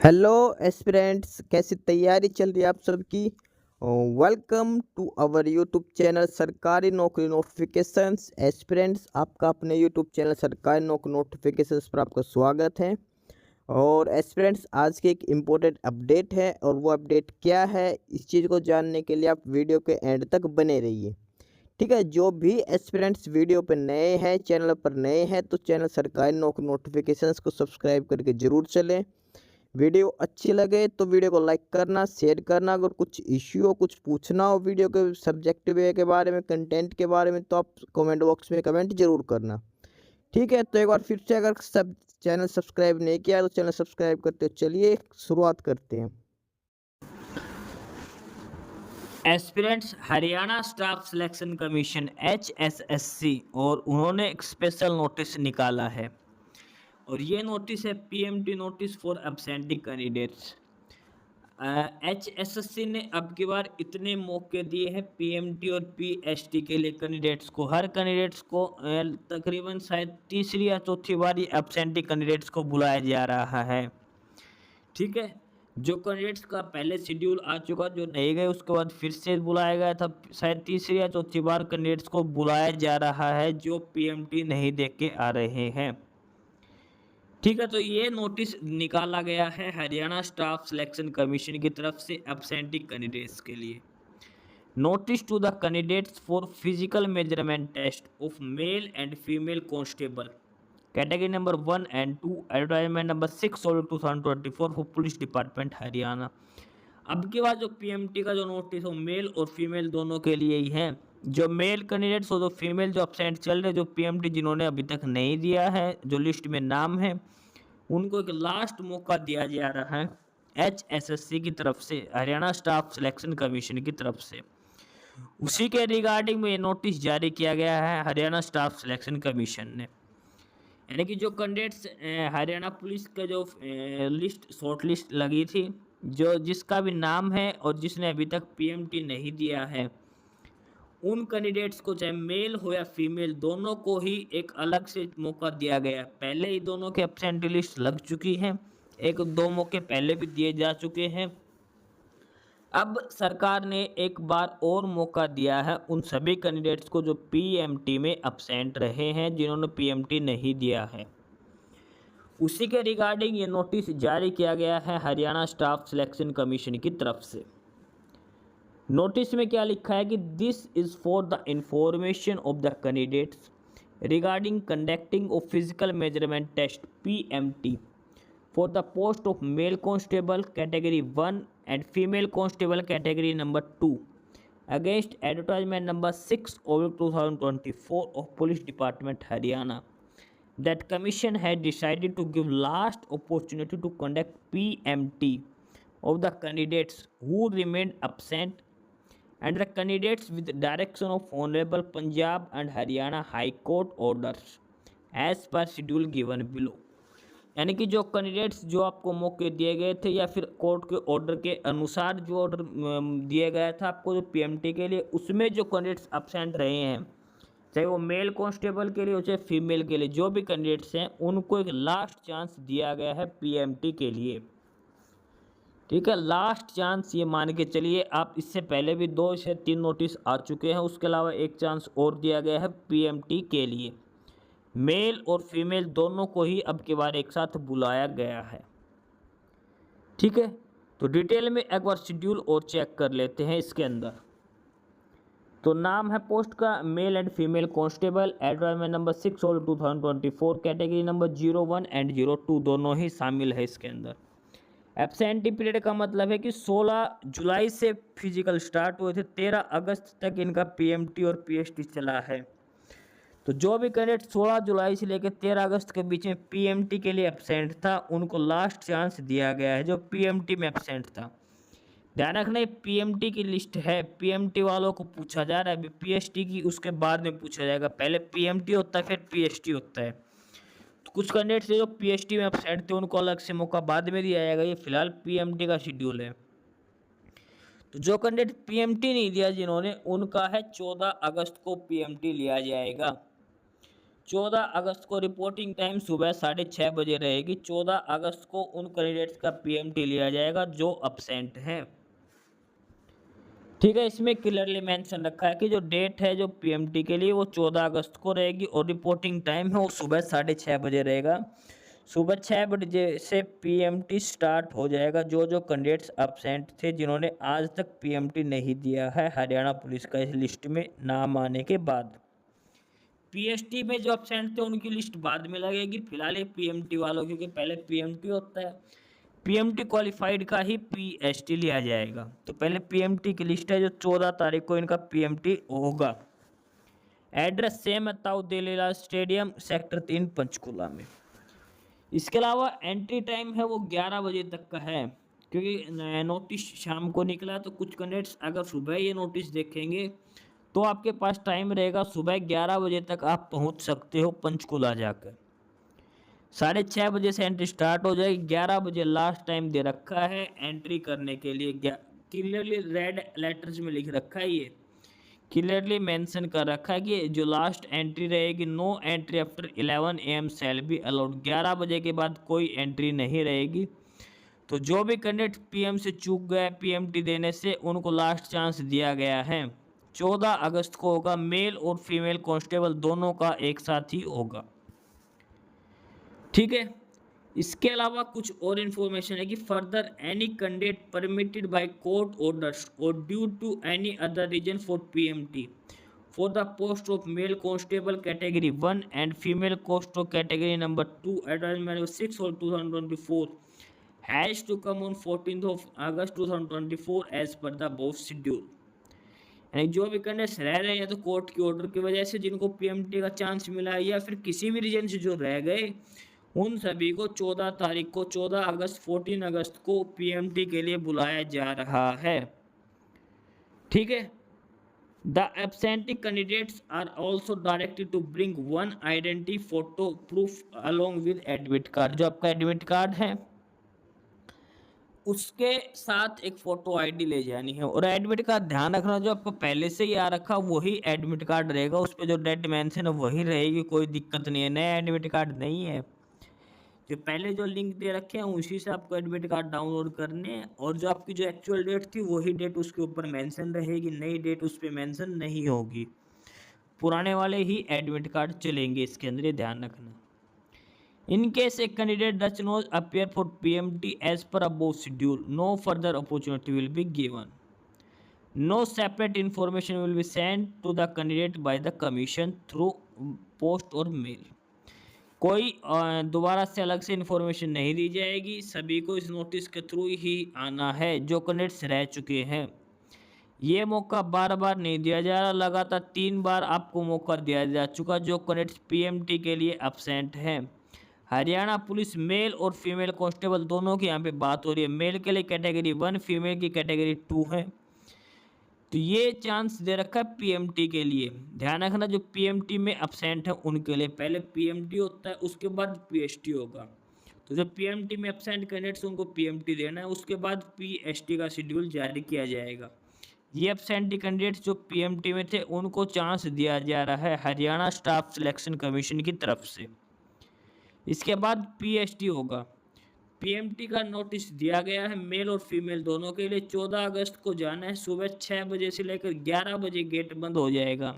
Hello aspirants, कैसी तैयारी चल रही है आप सबकी। Welcome to our YouTube channel सरकारी नौकरी नोटिफिकेशंस। एस्पिरेंट्स, आपका अपने यूट्यूब चैनल सरकारी नौकरी नोटिफिकेशंस पर आपका स्वागत है। और एस्पिरेंट्स, आज की एक इम्पोर्टेंट अपडेट है और वो अपडेट क्या है, इस चीज़ को जानने के लिए आप वीडियो के एंड तक बने रहिए। ठीक है, जो भी एस्पिरेंट्स वीडियो पर नए हैं, चैनल पर नए हैं, तो चैनल सरकारी नौकरी नोटिफिकेशंस को सब्सक्राइब करके ज़रूर चलें। वीडियो अच्छी लगे तो वीडियो को लाइक करना, शेयर करना। अगर कुछ इश्यू हो, कुछ पूछना हो वीडियो के सब्जेक्ट वे के बारे में, कंटेंट के बारे में, तो आप कमेंट बॉक्स में कमेंट जरूर करना। ठीक है, तो एक बार फिर से अगर सब चैनल सब्सक्राइब नहीं किया तो चैनल सब्सक्राइब करते हो। चलिए शुरुआत करते हैं। Aspirants Haryana staff selection commission HSSC और उन्होंने एक स्पेशल नोटिस निकाला है और ये नोटिस है PMT notice for absenting candidates. HSSC ने अब की बार इतने मौके दिए हैं PMT और PST के लिए कैंडिडेट्स को। हर कैंडिडेट्स को तकरीबन शायद तीसरी या चौथी बार ये एब्सेंटिंग कैंडिडेट्स को बुलाया जा रहा है। ठीक है, जो कैंडिडेट्स का पहले शेड्यूल आ चुका, जो नहीं गए उसके बाद फिर से बुलाया गया था। शायद तीसरी या चौथी बार कैंडिडेट्स को बुलाया जा रहा है जो PMT नहीं दे के आ रहे हैं। ठीक है, तो ये नोटिस निकाला गया है हरियाणा स्टाफ सिलेक्शन कमीशन की तरफ से एब्सेंटी कैंडिडेट्स के लिए। Notice to the candidates for physical measurement test of male and female constable category number 1 and 2, advertisement number 6 और 2024 फॉर पुलिस डिपार्टमेंट हरियाणा। अब के बाद जो PMT का जो नोटिस हो मेल और फीमेल दोनों के लिए ही है। जो मेल कैंडिडेट्स हो, जो फीमेल जो अपसेंट चल रहे, जो PMT जिन्होंने अभी तक नहीं दिया है, जो लिस्ट में नाम है, उनको एक लास्ट मौका दिया जा रहा है HSSC की तरफ से, हरियाणा स्टाफ सिलेक्शन कमीशन की तरफ से। उसी के रिगार्डिंग में ये नोटिस जारी किया गया है हरियाणा स्टाफ सिलेक्शन कमीशन ने। यानी कि जो कैंडिडेट्स हरियाणा पुलिस का जो लिस्ट शॉर्ट लिस्ट लगी थी, जो जिसका भी नाम है और जिसने अभी तक PMT नहीं दिया है, उन कैंडिडेट्स को चाहे मेल हो या फीमेल दोनों को ही एक अलग से मौका दिया गया है। पहले ही दोनों के एब्सेंटी लिस्ट लग चुकी है, एक दो मौके पहले भी दिए जा चुके हैं। अब सरकार ने एक बार और मौका दिया है उन सभी कैंडिडेट्स को जो PMT में एब्सेंट रहे हैं, जिन्होंने PMT नहीं दिया है। उसी के रिगार्डिंग ये नोटिस जारी किया गया है हरियाणा स्टाफ सिलेक्शन कमीशन की तरफ से। नोटिस में क्या लिखा है कि this is for the information of the candidates regarding conducting of physical measurement test PMT for the post of male constable category 1 and female constable category number 2 against advertisement number 6 over 2024 of Police Department Haryana. That commission had decided to give last opportunity to conduct PMT of the candidates who remained absent and the candidates with direction of Honorable Punjab and Haryana High Court orders as per schedule given below. यानी कि जो candidates जो आपको मौके दिए गए थे या फिर कोर्ट के ऑर्डर के अनुसार जो ऑर्डर दिया गया था आपको जो PMT के लिए, उसमें जो कैंडिडेट्स अब्सेंट रहे हैं, चाहे वो मेल कांस्टेबल के लिए हो चाहे फीमेल के लिए, जो भी कैंडिडेट्स हैं उनको एक लास्ट चांस दिया गया है PMT के लिए। ठीक है, लास्ट चांस ये मान के चलिए आप। इससे पहले भी 2 से 3 नोटिस आ चुके हैं, उसके अलावा एक चांस और दिया गया है PMT के लिए। मेल और फीमेल दोनों को ही अब की बार एक साथ बुलाया गया है। ठीक है, तो डिटेल में एक बार शेड्यूल और चेक कर लेते हैं इसके अंदर। तो नाम है पोस्ट का mail and female constable, advertisement number 6 और 2024, कैटेगरी नंबर 01 एंड 02 दोनों ही शामिल है इसके अंदर। एब्सेंटी पीरियड का मतलब है कि 16 जुलाई से फिजिकल स्टार्ट हुए थे, 13 अगस्त तक इनका PMT और PST चला है। तो जो भी कैंडिडेट 16 जुलाई से लेकर 13 अगस्त के बीच में PMT के लिए एब्सेंट था, उनको लास्ट चांस दिया गया है जो PMT में एब्सेंट था। ध्यान रखना, PMT की लिस्ट है, PMT वालों को पूछा जा रहा है। अभी PST की उसके बाद में पूछा जाएगा, पहले PMT होता है फिर PST होता है। तो कुछ कैंडिडेट्स जो PST में एब्सेंट थे उनको अलग से मौका बाद में दिया जाएगा। ये फिलहाल PMT का शेड्यूल है। तो जो कैंडिडेट PMT नहीं दिया जिन्होंने, उनका है 14 अगस्त को PMT लिया जाएगा। 14 अगस्त को रिपोर्टिंग टाइम सुबह 6:30 बजे रहेगी। 14 अगस्त को उन कैंडिडेट्स का पीएमटी लिया जाएगा जो अब्सेंट हैं। ठीक है, इसमें क्लियरली मेंशन रखा है कि जो डेट है जो पीएमटी के लिए वो 14 अगस्त को रहेगी और रिपोर्टिंग टाइम है वो सुबह 6:30 बजे रहेगा। सुबह 6 बजे से पीएमटी स्टार्ट हो जाएगा। जो जो कैंडिडेट्स अब्सेंट थे जिन्होंने आज तक पीएमटी नहीं दिया है हरियाणा पुलिस का इस लिस्ट में नाम आने के बाद, पीएसटी में जो अब्सेंट थे उनकी लिस्ट बाद में लगेगी। फिलहाल ये पीएमटी वालों, क्योंकि पहले पीएमटी होता है, पीएमटी क्वालिफाइड का ही पीएसटी लिया जाएगा। तो पहले पीएमटी की लिस्ट है जो 14 तारीख को इनका पीएमटी होगा। एड्रेस सेम है, ताऊ देवीलाल स्टेडियम, सेक्टर 3 पंचकुला में। इसके अलावा एंट्री टाइम है वो 11 बजे तक का है, क्योंकि नोटिस शाम को निकला। तो कुछ कैंडिडेट्स अगर सुबह ये नोटिस देखेंगे तो आपके पास टाइम रहेगा सुबह 11 बजे तक आप पहुंच सकते हो पंचकुला जाकर। 6:30 बजे से एंट्री स्टार्ट हो जाएगी। 11 बजे लास्ट टाइम दे रखा है एंट्री करने के लिए। क्लियरली रेड लेटर्स में लिख रखा है, ये क्लियरली मेंशन कर रखा है कि जो लास्ट एंट्री रहेगी, no entry after 11 AM shall be allowed. 11 बजे के बाद कोई एंट्री नहीं रहेगी। तो जो भी कैंडिडेट पीएम से चूक गए पीएमटी देने से, उनको लास्ट चांस दिया गया है। 14 अगस्त को होगा। मेल और फीमेल कांस्टेबल दोनों का एक साथ ही होगा। ठीक है, इसके अलावा कुछ और इन्फॉर्मेशन है कि further any candidate permitted by court orders और due to any other reason for PMT for the post of male constable category 1 and female constable category number 2 advertisement 6 और 2024 has to come on 14 August 2024 as per the above schedule. यानी जो भी candidates रह रहे हैं तो court की order की वजह से जिनको पीएमटी का चांस मिला है या फिर किसी भी रीजन से जो रह गए, उन सभी को 14 तारीख को 14 अगस्त 14 अगस्त को पीएमटी के लिए बुलाया जा रहा है। ठीक है, the absentee candidates are also directed to bring one identity photo proof along with admit card. जो आपका एडमिट कार्ड है उसके साथ एक फोटो आईडी ले जानी है। और एडमिट कार्ड ध्यान रखना, जो आपको पहले से ही आ रखा वही एडमिट कार्ड रहेगा, उस पर जो डेट मेंशन है वही रहेगी, कोई दिक्कत नहीं है। नया एडमिट कार्ड नहीं है, जो पहले जो लिंक दे रखे हैं उसी से आपको एडमिट कार्ड डाउनलोड करने हैं। और जो आपकी जो एक्चुअल डेट थी वही डेट उसके ऊपर मेंशन रहेगी, नई डेट उस पर मेंशन नहीं होगी। पुराने वाले ही एडमिट कार्ड चलेंगे इसके अंदर, ये ध्यान रखना। In case a candidate does not appear for PMT as per above schedule, no further opportunity will be given. No separate information will be sent to the candidate by the commission through post or mail. कोई दोबारा से अलग से information नहीं दी जाएगी, सभी को इस नोटिस के थ्रू ही आना है जो कैंडिडेट्स रह चुके हैं। ये मौका बार बार नहीं दिया जा रहा, लगातार 3 बार आपको मौका दिया जा चुका जो कैंडिडेट्स पीएमटी के लिए अब्सेंट हैं। हरियाणा पुलिस मेल और फीमेल कांस्टेबल दोनों की यहाँ पे बात हो रही है। मेल के लिए कैटेगरी 1, फीमेल की कैटेगरी 2 है। तो ये चांस दे रखा है पीएमटी के लिए। ध्यान रखना, जो पीएमटी में अब्सेंट है उनके लिए पहले पीएमटी होता है, उसके बाद पीएसटी होगा। तो जो पीएमटी में अब्सेंट कैंडिडेट्स उनको पीएमटी देना है, उसके बाद पीएसटी का शेड्यूल जारी किया जाएगा। ये अब्सेंट कैंडिडेट्स जो पीएमटी में थे उनको चांस दिया जा रहा है हरियाणा स्टाफ सिलेक्शन कमीशन की तरफ से। इसके बाद पीएसटी होगा। पीएमटी का नोटिस दिया गया है मेल और फीमेल दोनों के लिए। 14 अगस्त को जाना है। सुबह 6 बजे से लेकर 11 बजे गेट बंद हो जाएगा।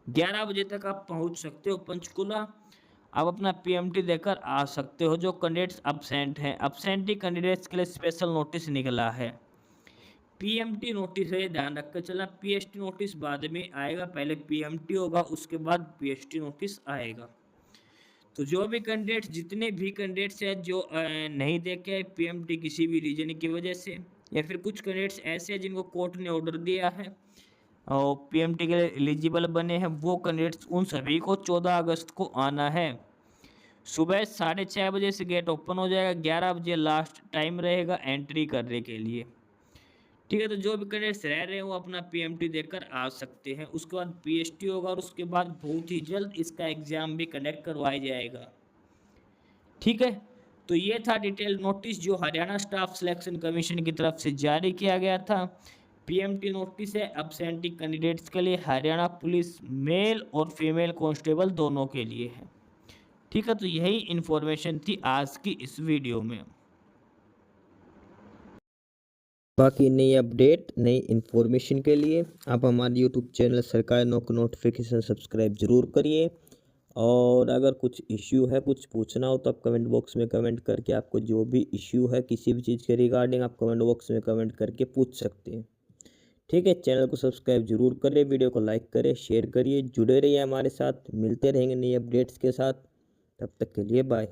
11 बजे तक आप पहुंच सकते हो पंचकुला। आप अपना पीएमटी देकर आ सकते हो। जो कैंडिडेट्स अब्सेंट हैं, अब्सेंटी कैंडिडेट्स के लिए स्पेशल नोटिस निकला है। पीएमटी नोटिस है, ध्यान रखकर चलना। पीएसटी नोटिस बाद में आएगा, पहले पीएमटी होगा उसके बाद पीएसटी नोटिस आएगा। तो जो भी कैंडिडेट्स, जितने भी कैंडिडेट्स हैं जो नहीं दे के पीएमटी किसी भी रीजन की वजह से, या फिर कुछ कैंडिडेट्स ऐसे हैं जिनको कोर्ट ने ऑर्डर दिया है और पीएमटी के लिए एलिजिबल बने हैं, वो कैंडिडेट्स उन सभी को 14 अगस्त को आना है। सुबह 6:30 बजे से गेट ओपन हो जाएगा। 11 बजे लास्ट टाइम रहेगा एंट्री करने के लिए। ठीक है, तो जो भी कैंडिडेट्स रह रहे हैं वो अपना पीएमटी देकर आ सकते हैं। उसके बाद पीएसटी होगा और उसके बाद बहुत ही जल्द इसका एग्ज़ाम भी कंडक्ट करवाया जाएगा। ठीक है, तो ये था डिटेल नोटिस जो हरियाणा स्टाफ सिलेक्शन कमीशन की तरफ से जारी किया गया था। पीएमटी नोटिस है एब्सेंटी कैंडिडेट्स के लिए, हरियाणा पुलिस मेल और फीमेल कांस्टेबल दोनों के लिए है। ठीक है, तो यही इन्फॉर्मेशन थी आज की इस वीडियो में। बाकी नई अपडेट नई इन्फॉर्मेशन के लिए आप हमारे यूट्यूब चैनल सरकारी नौकरी नोटिफिकेशन सब्सक्राइब जरूर करिए। और अगर कुछ इश्यू है, कुछ पूछना हो तो आप कमेंट बॉक्स में कमेंट करके, आपको जो भी इश्यू है किसी भी चीज़ के रिगार्डिंग, आप कमेंट बॉक्स में कमेंट करके पूछ सकते हैं। ठीक है, चैनल को सब्सक्राइब जरूर करें, वीडियो को लाइक करें, शेयर करिए, जुड़े रहिए हमारे साथ। मिलते रहेंगे नई अपडेट्स के साथ, तब तक के लिए बाय।